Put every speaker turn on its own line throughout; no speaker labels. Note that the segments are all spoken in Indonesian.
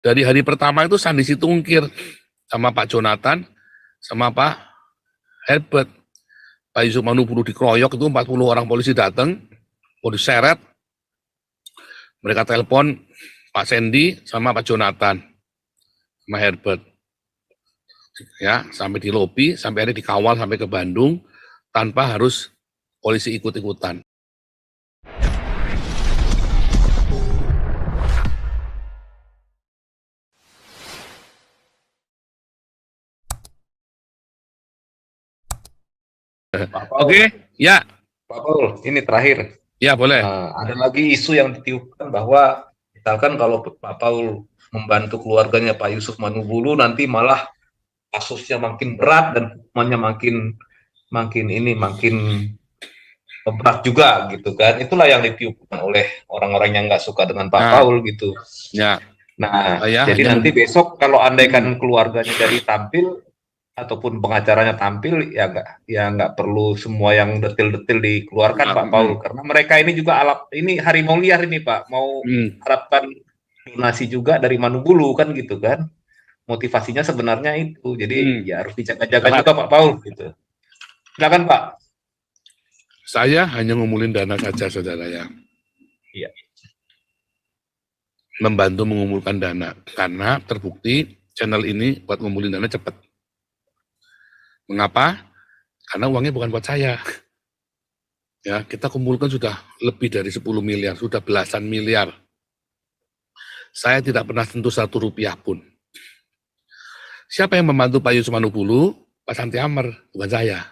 Dari hari pertama itu Sandi Situngkir sama Pak Jonathan, sama Pak Herbert. Pak Yusuf Manubulu dikeroyok itu 40 orang polisi datang, mau diseret. Mereka telepon Pak Sandy sama Pak Jonathan, sama Herbert. Ya, sampai di lobi, sampai akhirnya dikawal sampai ke Bandung, tanpa harus polisi ikut-ikutan. Oke, ya.
Pak Paul, ini terakhir.
Ya, boleh.
Ada lagi isu yang ditiupkan bahwa misalkan kalau Pak Paul membantu keluarganya Pak Yusuf Manubulu, nanti malah kasusnya makin berat dan hukumannya makin berat juga gitu kan. Itulah yang ditiupkan oleh orang-orang yang nggak suka dengan Pak Paul gitu.
Ya.
Nah, jadi nanti besok kalau andaikan keluarganya jadi tampil ataupun pengacaranya tampil, ya nggak perlu semua yang detil-detil dikeluarkan Pak Paul, karena mereka ini juga ini harimau liar ini Pak, mau harapkan donasi juga dari Manubulu kan gitu kan, motivasinya sebenarnya itu, jadi ya harus dijaga-jaga juga Pak Paul gitu. Silakan Pak.
Saya hanya ngumpulin dana saja saudara ya.
Iya.
Membantu mengumpulkan dana, karena terbukti channel ini buat ngumpulin dana cepat. Mengapa? Karena uangnya bukan buat saya. Ya, kita kumpulkan sudah lebih dari 10 miliar, sudah belasan miliar. Saya tidak pernah sentuh 1 rupiah pun. Siapa yang membantu Pak Yusuf Manubulu? Pak Santi Amar, bukan saya.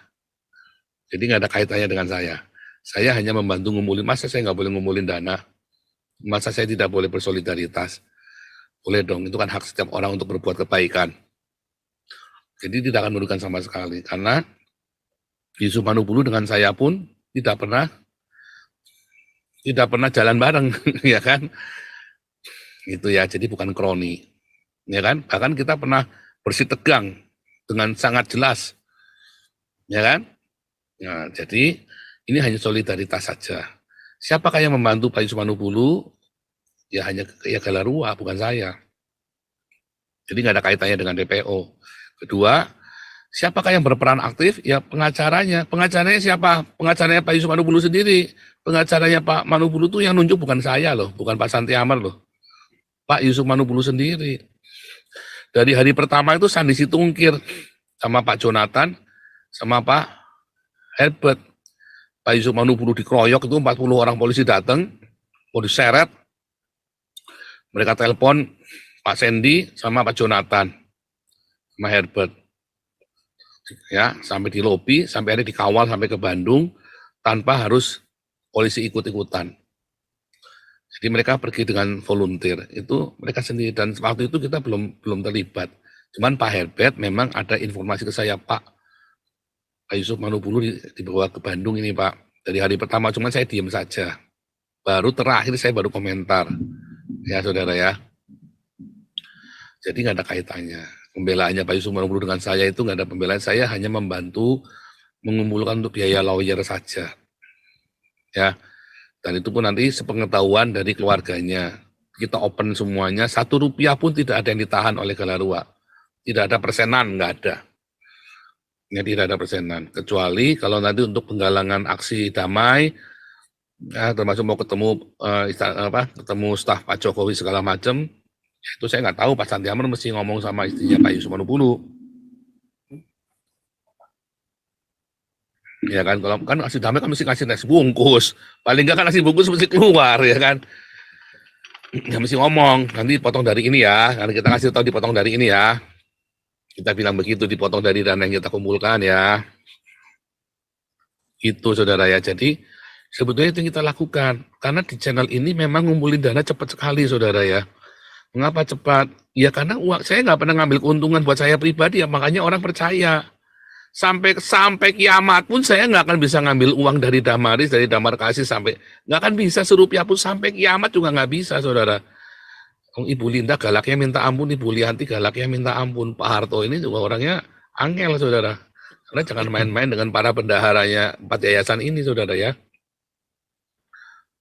Jadi nggak ada kaitannya dengan saya. Saya hanya membantu ngumpulin. Masa saya nggak boleh ngumpulin dana? Masa saya tidak boleh bersolidaritas? Boleh dong, itu kan hak setiap orang untuk berbuat kebaikan. Jadi tidak akan merugikan sama sekali, karena Yusuf Manubulu dengan saya pun tidak pernah jalan bareng, ya kan? Itu ya, jadi bukan kroni, ya kan? Bahkan kita pernah bersih tegang dengan sangat jelas, ya kan? Nah, jadi ini hanya solidaritas saja. Siapakah yang membantu Pak Yusuf Manubulu? Ya hanya Galarua, bukan saya. Jadi nggak ada kaitannya dengan DPO. Kedua, siapakah yang berperan aktif? Ya pengacaranya. Pengacaranya siapa? Pengacaranya Pak Yusuf Manubulu sendiri. Pengacaranya Pak Manubulu itu yang nunjuk bukan saya loh, bukan Pak Santi Amar loh. Pak Yusuf Manubulu sendiri. Dari hari pertama itu Sandi Situngkir sama Pak Jonathan, sama Pak Herbert. Pak Yusuf Manubulu dikeroyok itu 40 orang polisi datang, mau diseret. Mereka telepon Pak Sandy sama Pak Jonathan, sama Herbert. Ya, sampai di lobi, sampai akhirnya dikawal sampai ke Bandung tanpa harus polisi ikut-ikutan. Jadi mereka pergi dengan volunteer, itu mereka sendiri, dan waktu itu kita belum terlibat. Cuman Pak Herbert memang ada informasi ke saya, Pak Yusuf Manubulu dibawa ke Bandung ini Pak. Dari hari pertama, cuman saya diam saja. Baru terakhir saya baru komentar, ya saudara ya. Jadi nggak ada kaitannya. Pembelaannya Pak Yusuf Manubulu dengan saya itu nggak ada pembelaan, saya hanya membantu mengumpulkan untuk biaya lawyer saja. Ya, dan itu pun nanti sepengetahuan dari keluarganya. Kita open semuanya, 1 rupiah pun tidak ada yang ditahan oleh Galarua. Tidak ada persenan, nggak ada. Ya, tidak ada persenan. Kecuali kalau nanti untuk penggalangan aksi damai, ya, termasuk mau ketemu ketemu staf Pak Jokowi segala macam, itu saya nggak tahu Pak Santi Amar mesti ngomong sama istrinya Pak Yusuf Manubulu. Ya kan, kalau kan aksi damai kan mesti kasih nasi bungkus, paling nggak kan nasi bungkus mesti keluar, ya kan. Ya mesti ngomong, nanti dipotong dari ini ya, nanti kita kasih tahu dipotong dari ini ya. Kita bilang begitu, dipotong dari dana yang kita kumpulkan ya. Itu saudara ya, jadi sebetulnya itu yang kita lakukan. Karena di channel ini memang ngumpulin dana cepat sekali saudara ya. Mengapa cepat? Ya karena uang, saya nggak pernah ngambil keuntungan buat saya pribadi ya, makanya orang percaya. Sampai kiamat pun saya nggak akan bisa ngambil uang dari Damaris, dari Damar Kasih, sampai nggak akan bisa serupiah pun, sampai kiamat juga nggak bisa saudara. Ibu Linda galaknya minta ampun, Ibu Lianti galaknya minta ampun, Pak Harto ini juga orangnya angel saudara. Karena jangan main-main dengan para bendaharanya 4 yayasan ini saudara ya.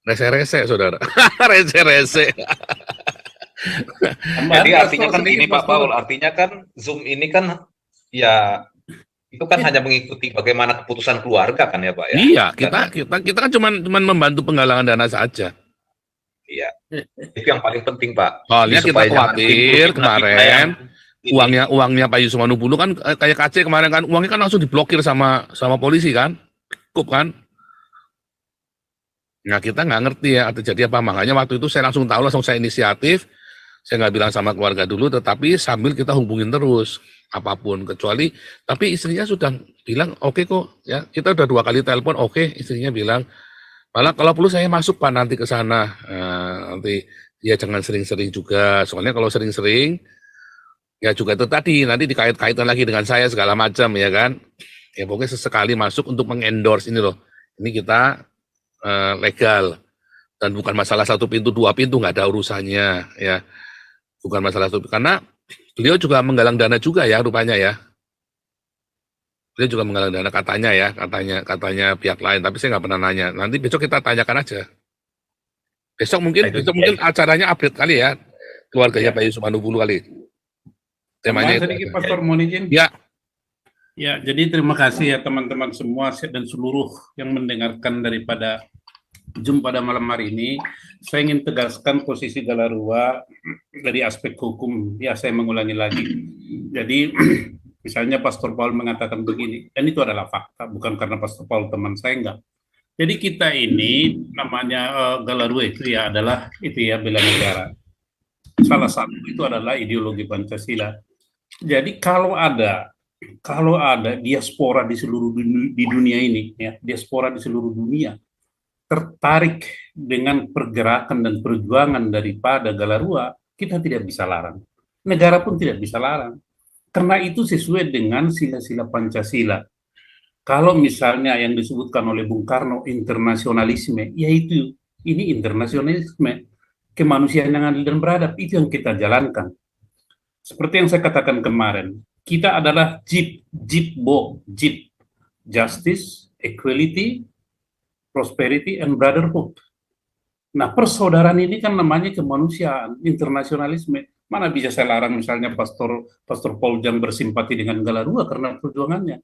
Rese-rese saudara. Rese-rese.
Jadi artinya kan ini Pak Paul, artinya kan Zoom ini kan ya itu kan hanya mengikuti bagaimana keputusan keluarga kan ya Pak ya.
Iya, kita kan cuman membantu penggalangan dana saja.
Iya. Itu yang paling penting Pak.
Soalnya kita khawatir kemarin uangnya Pak Yusuf Manubulu kan kayak KC kemarin kan uangnya kan langsung diblokir sama polisi kan, cukup kan. Nah kita nggak ngerti ya terjadi apa, makanya waktu itu saya langsung tahu, langsung saya inisiatif, saya nggak bilang sama keluarga dulu, tetapi sambil kita hubungin terus apapun, kecuali tapi istrinya sudah bilang oke kok ya, kita udah 2 kali telepon oke, istrinya bilang malah kalau perlu saya masuk Pak nanti ke sana, nanti ya jangan sering-sering juga, soalnya kalau sering-sering ya juga itu tadi nanti dikait-kaitan lagi dengan saya segala macam ya kan, ya pokoknya sesekali masuk untuk mengendorse ini loh, ini kita legal dan bukan masalah 1 pintu 2 pintu, nggak ada urusannya ya, bukan masalah itu, karena beliau juga menggalang dana juga ya rupanya ya. Beliau juga menggalang dana katanya ya, katanya pihak lain, tapi saya nggak pernah nanya. Nanti besok kita tanyakan aja. Besok mungkin acaranya update kali ya, keluarganya Pak Yusuf Manubulu kali. Temanya
sedikit Pastor Monijin.
Ya.
Ya, jadi terima kasih ya teman-teman semua dan seluruh yang mendengarkan daripada Zoom pada malam hari ini. Saya ingin tegaskan posisi Galarua dari aspek hukum. Ya, saya mengulangi lagi. Jadi, misalnya Pastor Paul mengatakan begini, dan itu adalah fakta, bukan karena Pastor Paul teman saya, enggak. Jadi kita ini namanya Galarua itu ya adalah itu ya bela negara. Salah satu itu adalah ideologi Pancasila. Jadi kalau ada diaspora di seluruh dunia ini, ya diaspora di seluruh dunia tertarik dengan pergerakan dan perjuangan daripada Galarua, kita tidak bisa larang. Negara pun tidak bisa larang. Karena itu sesuai dengan sila-sila Pancasila. Kalau misalnya yang disebutkan oleh Bung Karno internasionalisme, yaitu ini internasionalisme, kemanusiaan yang adil dan beradab, itu yang kita jalankan. Seperti yang saya katakan kemarin, kita adalah JIP, Justice, Equality, Prosperity and Brotherhood. Nah, persaudaraan ini kan namanya kemanusiaan, internasionalisme. Mana bisa saya larang misalnya Pastor Paul Jang bersimpati dengan Galarua karena perjuangannya.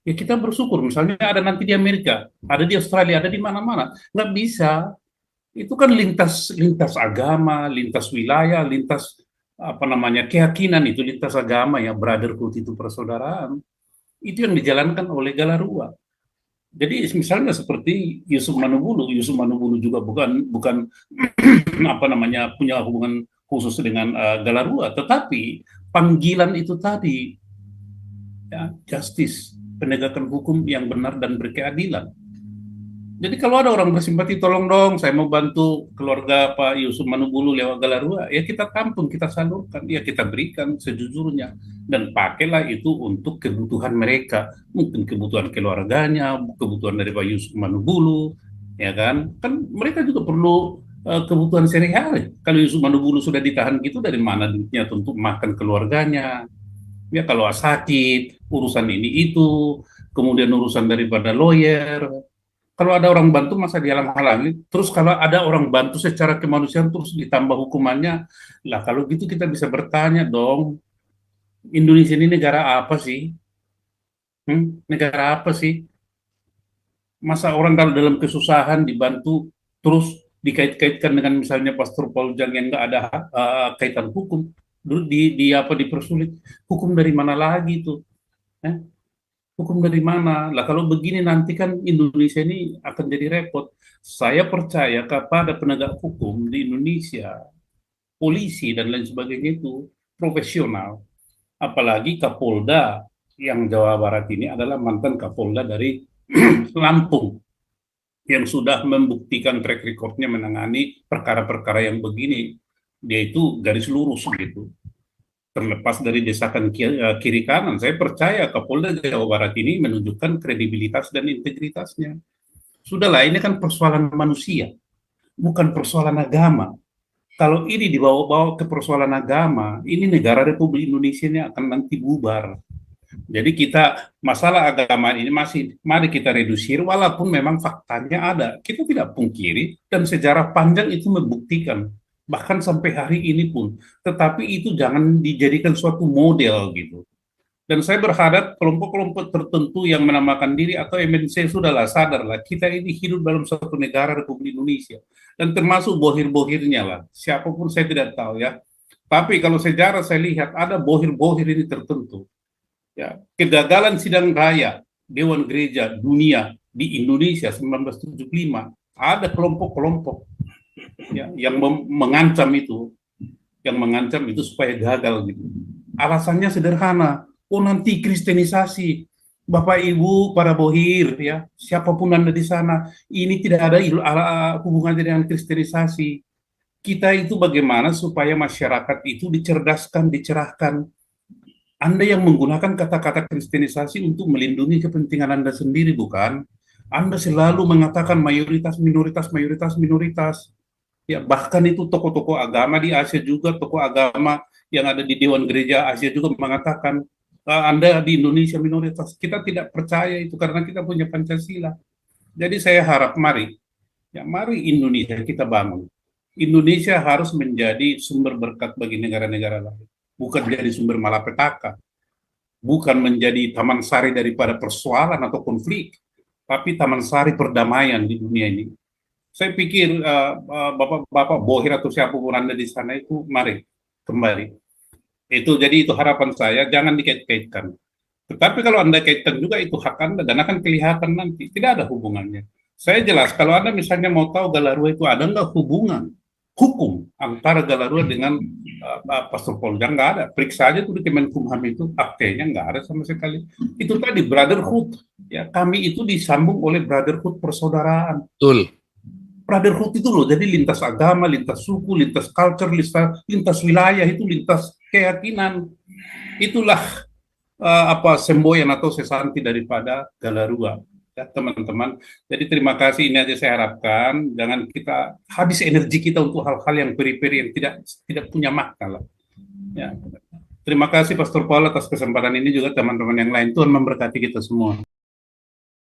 Ya kita bersyukur, misalnya ada nanti di Amerika, ada di Australia, ada di mana-mana. Nggak bisa. Itu kan lintas agama, lintas wilayah, lintas keyakinan, itu lintas agama ya, brotherhood itu persaudaraan. Itu yang dijalankan oleh Galarua. Jadi misalnya seperti Yusuf Manubulu juga bukan punya hubungan khusus dengan Galarua, tetapi panggilan itu tadi ya, justice, penegakan hukum yang benar dan berkeadilan. Jadi kalau ada orang bersimpati, tolong dong, saya mau bantu keluarga Pak Yusuf Manubulu lewat Galarua, ya kita tampung, kita salurkan, ya kita berikan sejujurnya. Dan pakailah itu untuk kebutuhan mereka. Mungkin kebutuhan keluarganya, kebutuhan dari Pak Yusuf Manubulu, ya kan? Kan mereka juga perlu kebutuhan sehari-hari. Kalau Yusuf Manubulu sudah ditahan gitu, dari mana duitnya untuk makan keluarganya? Ya kalau sakit, urusan ini itu, kemudian urusan daripada lawyer. Kalau ada orang bantu masa dihalang-halangi, terus kalau ada orang bantu secara kemanusiaan terus ditambah hukumannya, lah kalau gitu kita bisa bertanya dong, Indonesia ini negara apa sih? Negara apa sih? Masa orang kalau dalam kesusahan dibantu terus dikait-kaitkan dengan misalnya Pastor Paul Jang yang nggak ada kaitan hukum, dipersulit, hukum dari mana lagi tuh? Hukum dari mana? Lah kalau begini nanti kan Indonesia ini akan jadi repot. Saya percaya kepada penegak hukum di Indonesia, polisi dan lain sebagainya itu profesional. Apalagi Kapolda yang Jawa Barat ini adalah mantan Kapolda dari Lampung yang sudah membuktikan track recordnya menangani perkara-perkara yang begini. Dia itu garis lurus gitu. Terlepas dari desakan kiri kanan, saya percaya Kapolda Jawa Barat ini menunjukkan kredibilitas dan integritasnya. Sudahlah, ini kan persoalan manusia, bukan persoalan agama. Kalau ini dibawa-bawa ke persoalan agama, ini negara Republik Indonesia ini akan nanti bubar. Jadi kita, masalah agama ini mari kita redusir, walaupun memang faktanya ada. Kita tidak pungkiri, dan sejarah panjang itu membuktikan bahkan sampai hari ini pun. Tetapi itu jangan dijadikan suatu model gitu. Dan saya berharap kelompok-kelompok tertentu yang menamakan diri atau MNC sudahlah sadarlah, kita ini hidup dalam suatu negara Republik Indonesia. Dan termasuk bohir-bohirnya lah, siapapun saya tidak tahu ya. Tapi kalau sejarah saya lihat ada bohir-bohir ini tertentu. Ya, kegagalan sidang raya Dewan Gereja Dunia di Indonesia 1975, ada kelompok-kelompok ya, yang mengancam itu supaya gagal gitu. Alasannya sederhana. Oh, nanti kristenisasi, Bapak Ibu para bohir ya, siapapun Anda di sana, ini tidak ada hubungannya dengan kristenisasi. Kita itu bagaimana supaya masyarakat itu dicerdaskan, dicerahkan. Anda yang menggunakan kata-kata kristenisasi untuk melindungi kepentingan Anda sendiri, bukan? Anda selalu mengatakan mayoritas, minoritas, mayoritas, minoritas. Ya, bahkan itu tokoh-tokoh agama di Asia juga, tokoh agama yang ada di Dewan Gereja Asia juga mengatakan, Anda di Indonesia minoritas. Kita tidak percaya itu karena kita punya Pancasila. Jadi saya harap mari Indonesia kita bangun. Indonesia harus menjadi sumber berkat bagi negara-negara lain. Bukan jadi sumber malapetaka. Bukan menjadi taman sari daripada persoalan atau konflik. Tapi taman sari perdamaian di dunia ini. Saya pikir Bapak Bohir atau siapapun Anda di sana itu mari kembali. Jadi itu harapan saya, jangan dikait-kaitkan. Tetapi kalau Anda kaitkan juga itu hak Anda dan akan kelihatan nanti, tidak ada hubungannya. Saya jelas, kalau Anda misalnya mau tahu Galarua itu ada nggak hubungan hukum antara Galarua dengan Pastor Polda, nggak ada. Periksa aja tuh di Kemenkumham itu, aktenya nggak ada sama sekali. Itu tadi brotherhood, ya kami itu disambung oleh brotherhood persaudaraan.
Betul.
Brotherhood itu loh, jadi lintas agama, lintas suku, lintas culture, lintas wilayah, itu lintas keyakinan. Itulah semboyan atau sesanti daripada Galarua, ya teman-teman. Jadi terima kasih, ini aja saya harapkan, jangan kita habis energi kita untuk hal-hal yang periperi yang tidak punya makna lah. Ya. Terima kasih Pastor Paul atas kesempatan ini, juga teman-teman yang lain. Tuhan memberkati kita semua.